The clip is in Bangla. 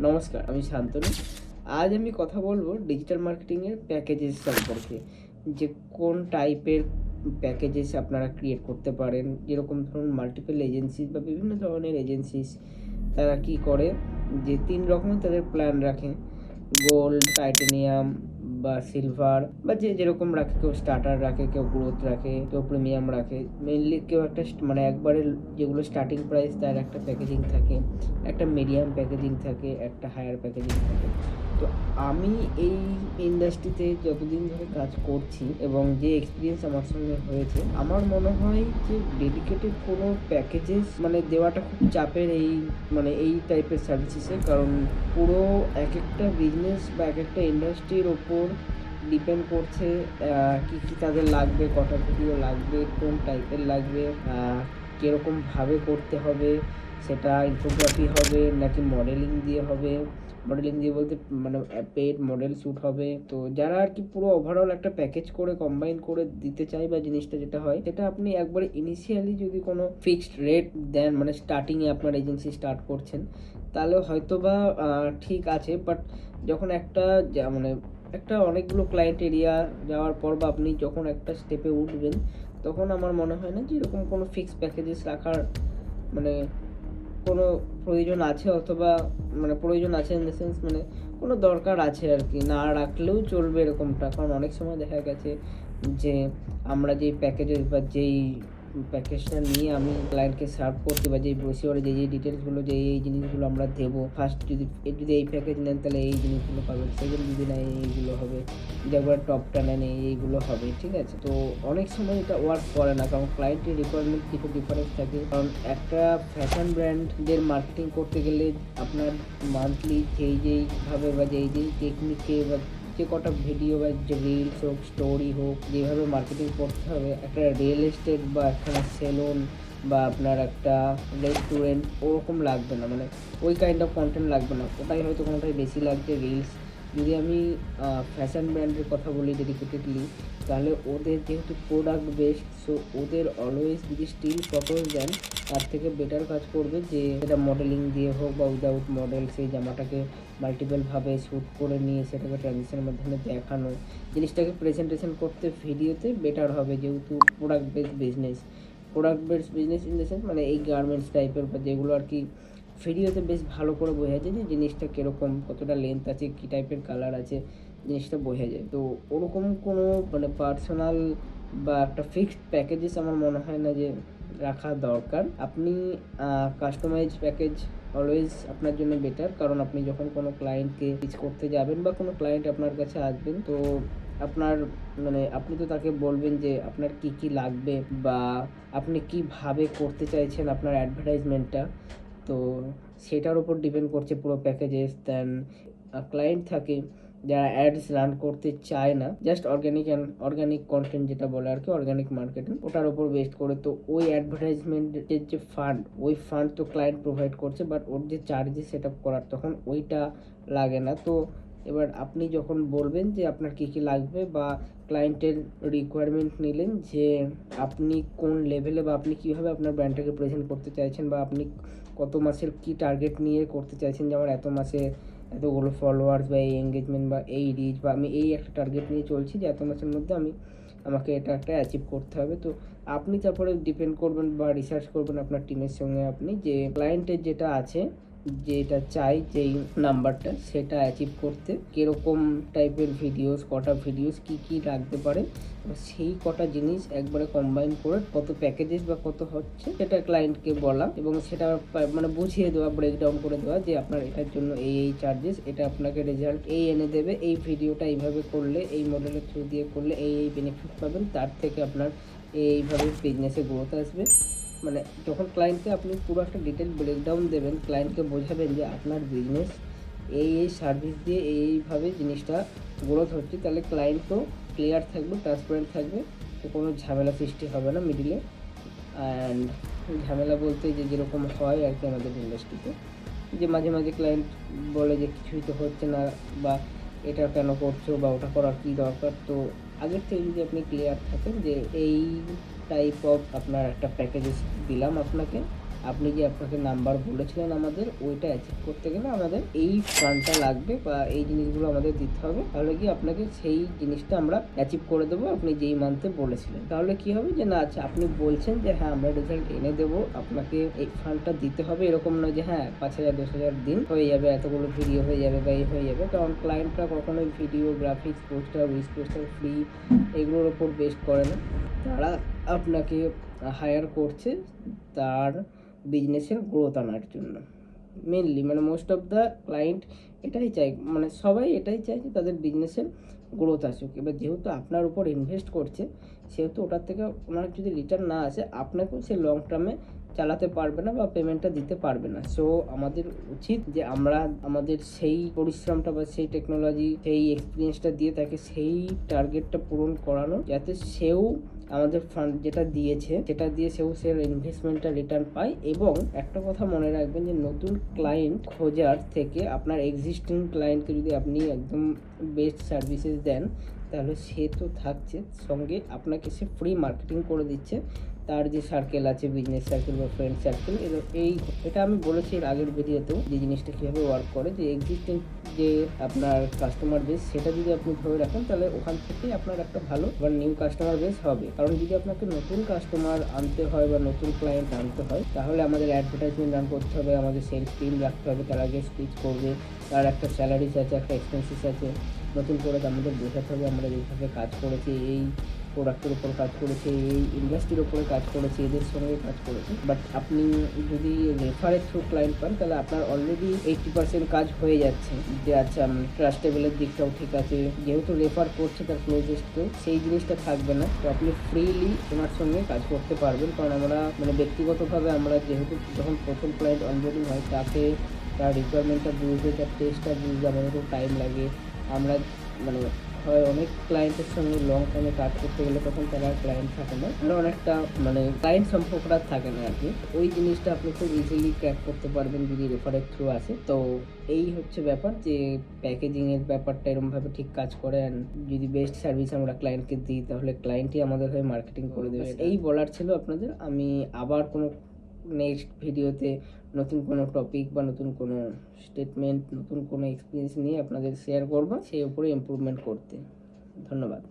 নমস্কার, আমি শান্তনু। আজ আমি কথা বলবো ডিজিটাল মার্কেটিংয়ের প্যাকেজেস সম্পর্কে। যে কোন টাইপের প্যাকেজেস আপনারা ক্রিয়েট করতে পারেন। যেরকম ধরুন মাল্টিপল এজেন্সিস বা বিভিন্ন ধরনের এজেন্সিস তারা কি করে, যে ৩ রকমের তাদের প্ল্যান রাখে। গোল্ড, টাইটানিয়াম বা সিলভার, বা যে যেরকম রাখে, কেউ স্টার্টার রাখে, কেউ গ্রোথ রাখে, কেউ প্রিমিয়াম রাখে। মেইনলি কেউ একটা মানে একবারে যেগুলো স্টার্টিং প্রাইস তার একটা প্যাকেজিং থাকে, একটা মিডিয়াম প্যাকেজিং থাকে, একটা হায়ার প্যাকেজিং থাকে। তো আমি এই ইন্ডাস্ট্রিতে যতদিন ধরে কাজ করছি এবং যে এক্সপিরিয়েন্স আমার সঙ্গে হয়েছে, আমার মনে হয় যে ডেডিকেটেড কোনো প্যাকেজেস মানে দেওয়াটা খুব চাপের এই টাইপের সার্ভিসেসে। কারণ পুরো এক একটা বিজনেস বা এক একটা ইন্ডাস্ট্রির ওপর ডিপেন্ড করছে কী কী তাদের লাগবে, কটা ভিডিও লাগবে, কোন টাইপের লাগবে, কীরকমভাবে করতে হবে, সেটা ইনফোগ্রাফি হবে নাকি মডেলিং দিয়ে হবে। মডেলিং দিয়ে বলতে মানে পেড মডেল শ্যুট হবে। তো যারা আর কি পুরো ওভারঅল একটা প্যাকেজ করে কম্বাইন করে দিতে চায় বা জিনিসটা যেটা হয়, সেটা আপনি একবারে ইনিশিয়ালি যদি কোনো ফিক্সড রেট দেন, মানে স্টার্টিংয়ে আপনার এজেন্সি স্টার্ট করছেন, তাহলে হয়তো বা ঠিক আছে। বাট যখন মানে একটা অনেকগুলো ক্লায়েন্ট এরিয়া যাওয়ার পর বা আপনি যখন একটা স্টেপে উঠবেন, তখন আমার মনে হয় না যে এরকম কোনো ফিক্সড প্যাকেজেস রাখার মানে কোনো প্রয়োজন আছে, অথবা মানে প্রয়োজন আছে ইন দ্য সেন্স মানে কোনো দরকার আছে আর কি। না রাখলেও চলবে এরকমটা। কারণ অনেক সময় দেখা গেছে যে আমরা যেই প্যাকেজেস বা যেই প্যাকেজটা নিয়ে আমি ক্লায়েন্টকে সার্ভ করছি, বা যেই ব্রোশিওরে যেই ডিটেলসগুলো, এই জিনিসগুলো আমরা দেবো, ফার্স্ট যদি এই প্যাকেজ নেন তাহলে এই জিনিসগুলো পাবেন, সেকেন্ড যদি নেন এইগুলো হবে, যদি একবার টপটা নেন এইগুলো হবে, ঠিক আছে। তো অনেক সময় এটা ওয়ার্ক করে না, কারণ ক্লায়েন্টের রিকোয়ারমেন্ট কিছু ডিফারেন্স থাকে। কারণ একটা ফ্যাশন ব্র্যান্ডের মার্কেটিং করতে গেলে আপনার মান্থলি যেইভাবে বা যেই টেকনিকে বা যে কটা ভিডিও বা যে রিলস হোক, স্টোরি হোক, যেভাবে মার্কেটিং করতে হবে, একটা রিয়েল এস্টেট বা একটা সেলুন বা আপনার একটা রেস্টুরেন্ট ওরকম লাগবে না, মানে ওই কাইন্ড অফ কন্টেন্ট লাগবে না। ওটাই হয়তো কোনোটাই বেশি লাগছে, রিলস। যদি আমি ফ্যাশন ব্র্যান্ডের কথা বলি ডেডিকেটেডলি, তাহলে ওদের যেহেতু প্রোডাক্ট বেসড, সো ওদের অলওয়েজ যদি স্টিল ফটোস দেন, তার থেকে বেটার কাজ করবে যে সেটা মডেলিং দিয়ে হোক বা উইদাউট মডেল সেই জামাটাকে মাল্টিপলভাবে শ্যুট করে নিয়ে সেটাকে ট্রানজিশনের মাধ্যমে দেখানো, জিনিসটাকে প্রেজেন্টেশন করতে ভিডিওতে বেটার হবে। যেহেতু product based business, in the sense মানে এই গার্মেন্টস টাইপের বা যেগুলো আর কি ভিডিওতে বেশ ভালো করে বোঝা যায় যে জিনিসটা কীরকম, কতটা লেন্থ আছে, কী টাইপের কালার আছে, জিনিসটা বোঝা যায়। তো ওরকম কোনো মানে পার্সোনাল বা একটা ফিক্সড প্যাকেজেস আমার মনে হয় না যে রাখা দরকার। আপনি কাস্টমাইজ প্যাকেজ অলওয়েজ আপনার জন্য বেটার। কারণ আপনি যখন কোনো ক্লায়েন্টকে পিচ করতে যাবেন বা কোনো ক্লায়েন্ট আপনার কাছে আসবেন, তো আপনার মানে আপনি তো তাকে বলবেন যে আপনার কি কি লাগবে বা আপনি কীভাবে করতে চাইছেন আপনার অ্যাডভার্টাইজমেন্টটা। তো সেটার উপর ডিপেন্ড করছে পুরো প্যাকেজেস। দেন ক্লায়েন্ট থাকে যারা অ্যাডস রান করতে চায় না, জাস্ট অর্গানিক কন্টেন্ট যেটা বলে আর কি, অর্গানিক মার্কেটিং, ওটার উপর বেস্ট করে। তো ওই অ্যাডভার্টাইজমেন্টের যে ফান্ড, ওই ফান্ড তো ক্লায়েন্ট প্রোভাইড করছে, বাট ওর যে চার্জেস সেট আপ করার তখন ওইটা লাগে না। তো এবার আপনি যখন বলবেন যে আপনার কী কী লাগবে বা ক্লায়েন্টের রিকোয়ারমেন্ট নিলেন যে আপনি কোন লেভেলে বা আপনি কীভাবে আপনার ব্র্যান্ডটাকে প্রেজেন্ট করতে চাইছেন, বা আপনি কত মাসের কী টার্গেট নিয়ে করতে চাইছেন, যে আমার এত মাসে এতগুলো ফলোয়ার্স বা এই এঙ্গেজমেন্ট বা এই রিচ, বা আমি এই একটা টার্গেট নিয়ে চলছি যে এত মাসের মধ্যে আমাকে এটা একটা অ্যাচিভ করতে হবে। তো আপনি তারপরে ডিপেন্ড করবেন বা রিসার্চ করবেন আপনার টিমের সঙ্গে আপনি, যে ক্লায়েন্টের যেটা আছে, যেটা চাই যেই নাম্বারটা, সেটা অ্যাচিভ করতে কীরকম টাইপের ভিডিওস, কটা ভিডিওস কী কী রাখতে পারে, সেই কটা জিনিস একবারে কম্বাইন করে কত প্যাকেজেস বা কত হচ্ছে সেটা ক্লায়েন্টকে বলা, এবং সেটা মানে বুঝিয়ে দেওয়া, ব্রেকডাউন করে দেওয়া যে আপনার এটার জন্য এই চার্জেস, এটা আপনাকে রেজাল্ট এই এনে দেবে, এই ভিডিওটা এইভাবে করলে, এই মডেলের থ্রু দিয়ে করলে এই বেনিফিট পাবেন, তার থেকে আপনার এইভাবে বিজনেসে গ্রোথ আসবে। মানে যখন ক্লায়েন্টকে আপনি পুরো একটা ডিটেল ব্রেকডাউন দেবেন, ক্লায়েন্টকে বোঝাবেন যে আপনার বিজনেস এই সার্ভিস দিয়ে এইভাবে জিনিসটা গ্রোথ হচ্ছে, তাহলে ক্লায়েন্টও ক্লিয়ার থাকবে, ট্রান্সপারেন্ট থাকবে, তো কোনো ঝামেলা সৃষ্টি হবে না মিডিলে। অ্যান্ড ঝামেলা বলতে যেরকম হয় আর কি আমাদের ইন্ডাস্ট্রিতে, যে মাঝে মাঝে ক্লায়েন্ট বলে যে কিছুই তো হচ্ছে না, বা এটা কেন করছো, বা ওটা করার কী দরকার। তো আগের থেকে যদি আপনি ক্লিয়ার থাকেন যে এই টাইপ অফ আপনার একটা প্যাকেজেস দিলাম আপনাকে, আপনি যে আপনাকে নাম্বার বলেছিলেন আমাদের, ওইটা অ্যাচিভ করতে গেলে আমাদের এই ফান্ডটা লাগবে বা এই জিনিসগুলো আমাদের দিতে হবে, তাহলে কি আপনাকে সেই জিনিসটা আমরা অ্যাচিভ করে দেবো আপনি যেই মান্থে বলেছিলেন। তাহলে কি হবে যে না, আচ্ছা আপনি বলছেন যে হ্যাঁ আমরা রেজাল্ট এনে দেবো, আপনাকে এই ফান্ডটা দিতে হবে, এরকম নয় যে হ্যাঁ 5,000 10,000 দিন হয়ে যাবে, এতগুলো ভিডিও হয়ে যাবে বা এই হয়ে যাবে। কারণ ক্লায়েন্টরা কখনোই ভিডিও, গ্রাফিক্স, পোস্টার, উইস পোস্টার ফ্রি এগুলোর ওপর বেস্ট করে না। তারা আপনাকে হায়ার করছে তার বিজনেসের গ্রোথ আনার জন্য মেনলি, মানে মোস্ট অফ দ্য ক্লায়েন্ট এটাই চায়, মানে সবাই এটাই চায় যে তাদের বিজনেসের গ্রোথ আসুক। এবার যেহেতু আপনার উপর ইনভেস্ট করছে, সেহেতু ওটার থেকে ওনার যদি রিটার্ন না আসে, আপনাকেও সে লং টার্মে চালাতে পারবে না বা পেমেন্টটা দিতে পারবে না। সো আমাদের উচিত যে আমরা আমাদের সেই পরিশ্রমটা বা সেই টেকনোলজি, সেই এক্সপিরিয়েন্সটা দিয়ে তাকে সেই টার্গেটটা পূরণ করানো, যাতে সেও আমাদের ফান্ড যেটা দিয়েছে সেটা দিয়ে সেও সে ইনভেস্টমেন্টটা রিটার্ন পায়। এবং একটা কথা মনে রাখবেন যে নতুন ক্লায়েন্ট খোঁজার থেকে আপনার এক্সিস্টিং ক্লায়েন্টকে যদি আপনি একদম বেস্ট সার্ভিসেস দেন, তাহলে সে তো থাকছে সঙ্গে, আপনাকে সে ফ্রি মার্কেটিং করে দিচ্ছে। তার যে সার্কেল আছে, বিজনেস সার্কেল বা ফ্রেন্ড সার্কেল, এটা আমি বলেছি এর আগের ভিডিওতেও যে জিনিসটা কীভাবে ওয়ার্ক করে, যে এক্সিস্টিং যে আপনার কাস্টমার বেস সেটা যদি আপনি ধরে রাখেন, তাহলে ওখান থেকেই আপনার একটা ভালো বা নিউ কাস্টমার বেস হবে। কারণ যদি আপনাকে নতুন কাস্টমার আনতে হয় বা নতুন ক্লায়েন্ট আনতে হয়, তাহলে আমাদের অ্যাডভার্টাইজমেন্ট রান করতে হবে, আমাদের সেলস টিম রাখতে হবে, তার আগে স্পিচ করবে, তার একটা স্যালারিস আছে, একটা এক্সপেন্সিস আছে। নতুন করে আমাদের বোঝাতে হবে আমরা যেভাবে কাজ করেছি, এই প্রোডাক্টের উপর কাজ করেছে, এই ইন্ডাস্ট্রির উপরে কাজ করেছে, এদের সঙ্গে কাজ করেছে। বাট আপনি যদি রেফারের থ্রু ক্লায়েন্ট পান, তাহলে আপনার অলরেডি 80% কাজ হয়ে যাচ্ছে, যে আচ্ছা ট্রাস্টেবলের দিকটাও ঠিক আছে। যেহেতু রেফার করছে তার ক্লোজেস্টকেও, সেই জিনিসটা থাকবে না। তো আপনি ফ্রিলি ওনার সঙ্গে কাজ করতে পারবেন। কারণ আমরা মানে ব্যক্তিগতভাবে আমরা যেহেতু যখন প্রথম ক্লায়েন্ট অনবোর্ডিং হয়, তাকে তার রিকোয়ারমেন্টটা বুঝতে, তার টেস্টটা বুঝতে আমাদের খুব টাইম লাগে। আমরা মানে হয় অনেক ক্লায়েন্টের সঙ্গে লং টাইমে কাজ করতে গেলে তখন তারা ক্লায়েন্ট থাকে না, আর অনেকটা মানে ক্লায়েন্ট সম্পর্কটা থাকে না আর কি। ওই জিনিসটা আপনি খুব ইজিলি ক্র্যাক করতে পারবেন যদি রেফারের থ্রু আসে। তো এই হচ্ছে ব্যাপার, যে প্যাকেজিংয়ের ব্যাপারটা এরমভাবে ঠিক কাজ করে। অ্যান্ড যদি বেস্ট সার্ভিস আমরা ক্লায়েন্টকে দিই, তাহলে ক্লায়েন্টই আমাদের হয়ে মার্কেটিং করে দেবে। এই বলার ছিল আপনাদের। আমি আবার কোনো নেক্সট ভিডিওতে নতুন কোনো টপিক বা নতুন কোনো স্টেটমেন্ট, নতুন কোনো এক্সপিরিয়েন্স নিয়ে আপনাদের শেয়ার করবো, সেই উপরে ইমপ্রুভমেন্ট করতে। ধন্যবাদ।